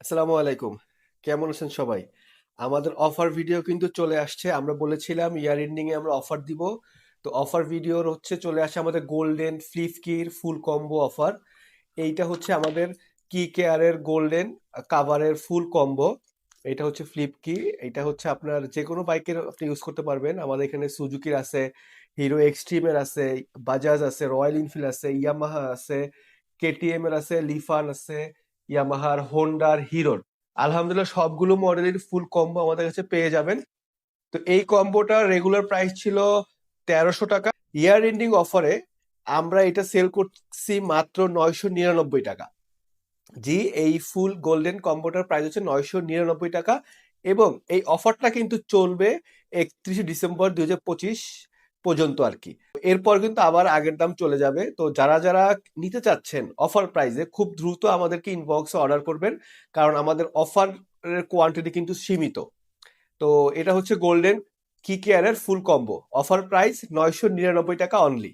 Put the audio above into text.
আসসালামু আলাইকুম। কেমন আছেন সবাই? আমাদের অফার ভিডিও কিন্তু চলে আসছে। আমরা বলেছিলাম ইয়ার এন্ডিং এ আমরা অফার দিব। তো অফার ভিডিওর হচ্ছে চলে আসে আমাদের গোল্ডেন ফ্লিপ কির ফুল কম্বো অফার। এইটা হচ্ছে আমাদের কি কেয়ারের গোল্ডেন কাভারের ফুল কম্বো। এটা হচ্ছে ফ্লিপ কি। এটা হচ্ছে আপনার যে কোনো বাইকের আপনি ইউজ করতে পারবেন। আমাদের এখানে সুজুকির আছে, হিরো এক্সট্রিমের আছে, বাজাজ আছে, রয়্যাল এনফিল্ড আছে, ইয়ামাহা আছে, কেটিএম এর আছে, লিফান আছে, ইয়ামাহার, হোন্ডার, হিরোর। আলহামদুলিল্লাহ সবগুলো মডেলের ফুল কম্বো আমাদের কাছে পেয়ে যাবেন। তো এই কম্বোটার রেগুলার প্রাইস ছিল 1300 টাকা। ইয়ার এন্ডিং অফারে আমরা এটা সেল করছি মাত্র 999 টাকা। জি, এই ফুল গোল্ডেন কম্বোটার প্রাইস হচ্ছে 999 টাকা। এবং এই অফারটা কিন্তু চলবে 31শে ডিসেম্বর 2025 পর্যন্ত আর কি। এরপর কিন্তু আবার আগের দাম চলে যাবে। তো যারা যারা নিতে চাচ্ছেন অফার প্রাইসে খুব দ্রুত আমাদেরকে ইনবক্সে অর্ডার করবেন, কারণ আমাদের অফার কোয়ান্টিটি কিন্তু সীমিত। তো এটা হচ্ছে গোল্ডেন কি কেয়ারের ফুল কম্বো, অফার প্রাইস 999 টাকা অনলি।